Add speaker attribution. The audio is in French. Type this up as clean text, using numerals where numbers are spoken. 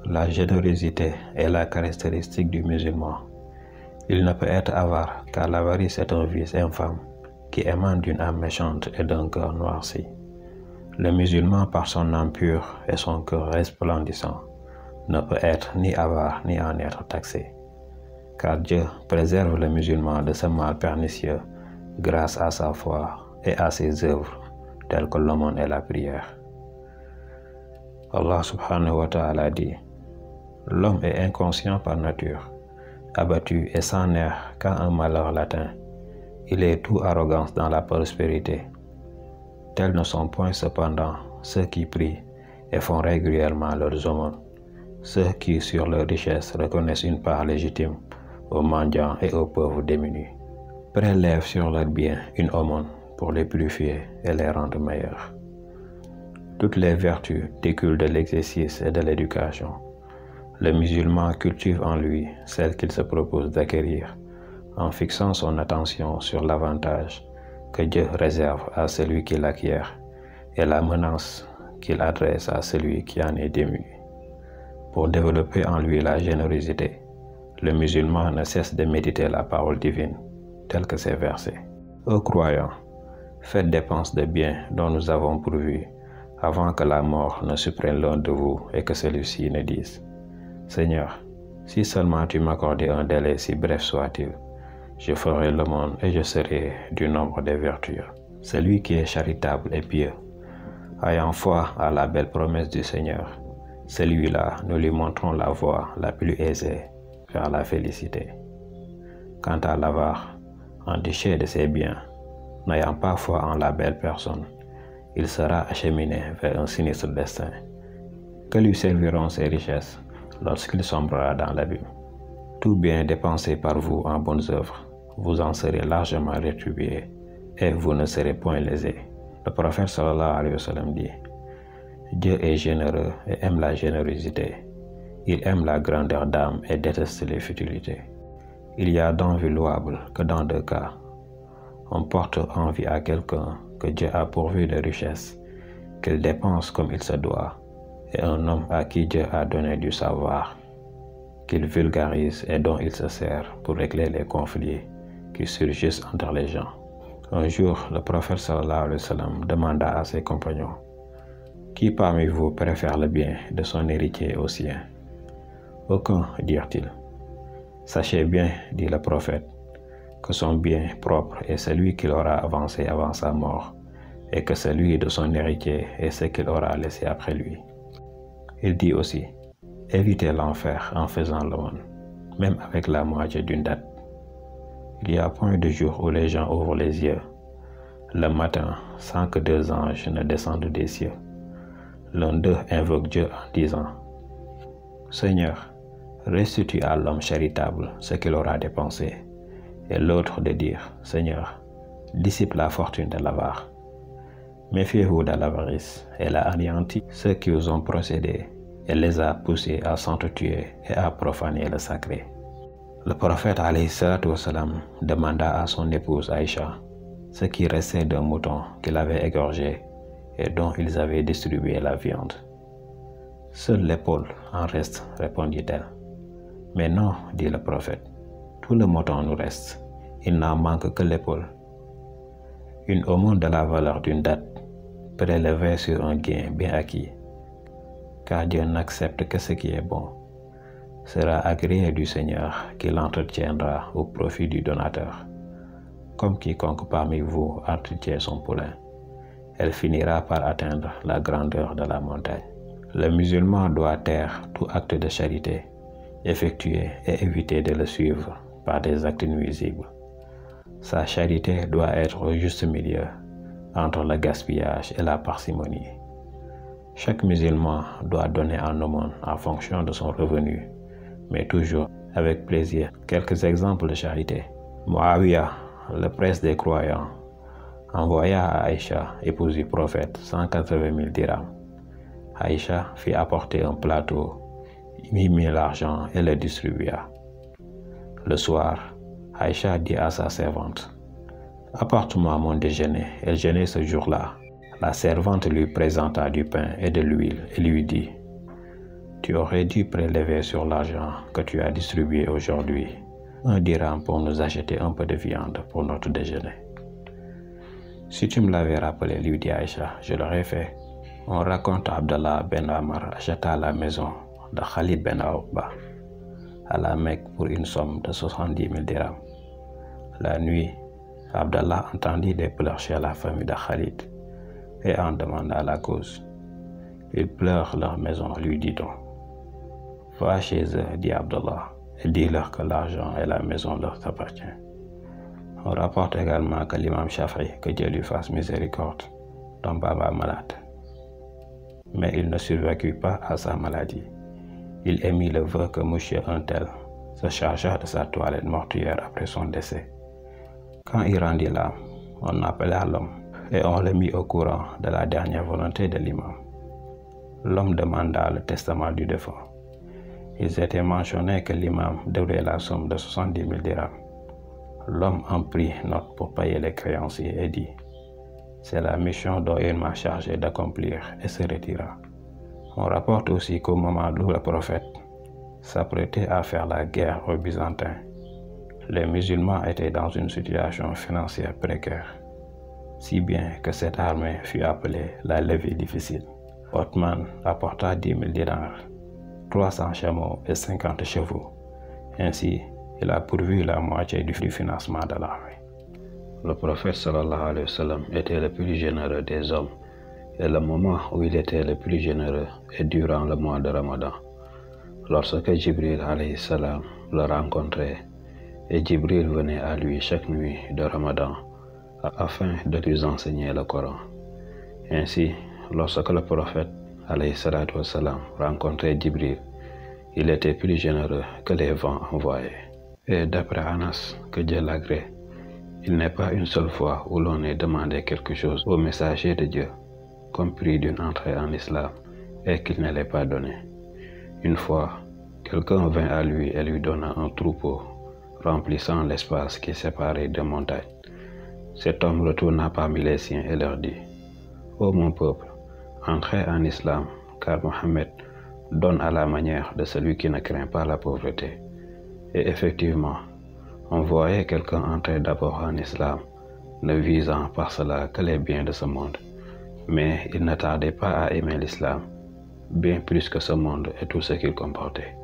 Speaker 1: La générosité est la caractéristique du musulman. Il ne peut être avare, car l'avarice est un vice infâme qui émane d'une âme méchante et d'un cœur noirci. Le musulman, par son âme pure et son cœur resplendissant, ne peut être ni avare ni en être taxé. Car Dieu préserve le musulman de ce mal pernicieux grâce à sa foi et à ses œuvres telles que l'aumône et la prière. Allah subhanahu wa ta'ala dit: l'homme est inconscient par nature, abattu et sans nerfs quand un malheur l'atteint. Il est tout arrogance dans la prospérité. Tels ne sont point cependant ceux qui prient et font régulièrement leurs aumônes, ceux qui sur leur richesse reconnaissent une part légitime aux mendiants et aux pauvres démunis, prélèvent sur leurs biens une aumône pour les purifier et les rendre meilleurs. Toutes les vertus découlent de l'exercice et de l'éducation. Le musulman cultive en lui celle qu'il se propose d'acquérir en fixant son attention sur l'avantage que Dieu réserve à celui qui l'acquiert et la menace qu'il adresse à celui qui en est démuni. Pour développer en lui la générosité, le musulman ne cesse de méditer la parole divine, telle que ces versets. Ô croyants, faites dépense de biens dont nous avons pourvu, avant que la mort ne surprenne l'un de vous et que celui-ci ne dise: Seigneur, si seulement tu m'accordais un délai si bref soit-il, je ferai l'aumône et je serai du nombre des vertueux. Celui qui est charitable et pieux, ayant foi à la belle promesse du Seigneur, celui-là, nous lui montrons la voie la plus aisée vers la félicité. Quant à l'avare, en déchet de ses biens, n'ayant pas foi en la belle personne, il sera acheminé vers un sinistre destin. Que lui serviront ses richesses lorsqu'il sombrera dans l'abîme? Tout bien dépensé par vous en bonnes œuvres, vous en serez largement rétribué et vous ne serez point lésé. Le prophète sallallahu alayhi wa sallam dit: Dieu est généreux et aime la générosité. Il aime la grandeur d'âme et déteste les futilités. Il y a d'envie louable que dans deux cas. On porte envie à quelqu'un que Dieu a pourvu de richesses, qu'il dépense comme il se doit, et un homme à qui Dieu a donné du savoir, qu'il vulgarise et dont il se sert pour régler les conflits qui surgissent entre les gens. Un jour, le prophète sallallahu alayhi wa sallam demanda à ses compagnons: qui parmi vous préfère le bien de son héritier au sien? Aucun, dirent-ils. Sachez bien, dit le prophète, que son bien propre est celui qu'il aura avancé avant sa mort, et que celui de son héritier est ce qu'il aura laissé après lui. Il dit aussi: évitez l'enfer en faisant l'aumône, même avec la moitié d'une date. Il y a point de jour où les gens ouvrent les yeux, le matin, sans que deux anges ne descendent des cieux. L'un d'eux invoque Dieu en disant: Seigneur, restitue à l'homme charitable ce qu'il aura dépensé, et l'autre de dire: Seigneur, dissipe la fortune de l'avare. Méfiez-vous de l'avarice, elle a anéanti ceux qui vous ont procédé et les a poussés à s'entretuer et à profaner le sacré. Le prophète alayhi salatu wassalam demanda à son épouse Aïcha ce qui restait d'un mouton qu'il avait égorgé et dont ils avaient distribué la viande. Seule l'épaule en reste, répondit-elle. Mais non, dit le prophète, tout le mouton nous reste, il n'en manque que l'épaule. Une aumône de la valeur d'une date, prélevée sur un gain bien acquis, car Dieu n'accepte que ce qui est bon, sera agréé du Seigneur qui l'entretiendra au profit du donateur. Comme quiconque parmi vous entretient son poulain, elle finira par atteindre la grandeur de la montagne. Le musulman doit taire tout acte de charité, effectuer et éviter de le suivre par des actes nuisibles. Sa charité doit être au juste milieu entre le gaspillage et la parcimonie. Chaque musulman doit donner en aumône en fonction de son revenu, mais toujours avec plaisir. Quelques exemples de charité. Muawiyah, le prince des croyants, envoya à Aïcha, épouse du prophète, 180 000 dirhams. Aïcha fit apporter un plateau, y mit l'argent et le distribua. Le soir, Aïcha dit à sa servante: apporte-moi mon déjeuner. Elle jeûnait ce jour-là. La servante lui présenta du pain et de l'huile et lui dit: Tu aurais dû prélever sur l'argent que tu as distribué aujourd'hui 1 dirham pour nous acheter un peu de viande pour notre déjeuner. Si tu me l'avais rappelé, lui dit Aïcha, je l'aurais fait. On raconte Abdallah ben Amr acheta la maison de Khalid ben Aouba à la Mecque pour une somme de 70 000 dirhams. La nuit, Abdallah entendit des pleurs chez la famille de Khalid et en demanda la cause. Ils pleurent leur maison, lui dit-on. Va chez eux, dit Abdallah, et dis-leur que l'argent et la maison leur appartiennent. On rapporte également que l'imam Shafi'i, que Dieu lui fasse miséricorde, tomba malade. Mais il ne survécut pas à sa maladie. Il émit le vœu que monsieur Untel se chargea de sa toilette mortuaire après son décès. Quand il rendit l'âme, on appela l'homme et on le mit au courant de la dernière volonté de l'imam. L'homme demanda le testament du défunt. Il était mentionné que l'imam devait la somme de 70 000 dirhams. L'homme en prit note pour payer les créanciers et dit « C'est la mission dont il m'a chargé d'accomplir et se retira. » On rapporte aussi qu'au moment où le prophète s'apprêtait à faire la guerre aux Byzantins, les musulmans étaient dans une situation financière précaire, si bien que cette armée fut appelée la levée difficile. Othman apporta 10 000 dinars, 300 chameaux et 50 chevaux. Ainsi, il a pourvu la moitié du financement de l'armée. Le prophète sallallahu alayhi wa sallam était le plus généreux des hommes, et le moment où il était le plus généreux est durant le mois de Ramadan, lorsque Jibril alayhi salam le rencontrait, et Jibril venait à lui chaque nuit de Ramadan afin de lui enseigner le Coran. Ainsi, lorsque le prophète alayhi salatu wassalam rencontrait Jibril, il était plus généreux que les vents envoyés. Et d'après Anas, que Dieu l'agrée, il n'est pas une seule fois où l'on ait demandé quelque chose au messager de Dieu, comme prix d'une entrée en islam, et qu'il ne l'ait pas donné. Une fois, quelqu'un vint à lui et lui donna un troupeau, remplissant l'espace qui séparait des montagnes. Cet homme retourna parmi les siens et leur dit « Ô mon peuple, entrez en islam, car Mohammed donne à la manière de celui qui ne craint pas la pauvreté. » Et effectivement, on voyait quelqu'un entrer d'abord en islam, ne visant par cela que les biens de ce monde. Mais il ne tardait pas à aimer l'islam, bien plus que ce monde et tout ce qu'il comportait.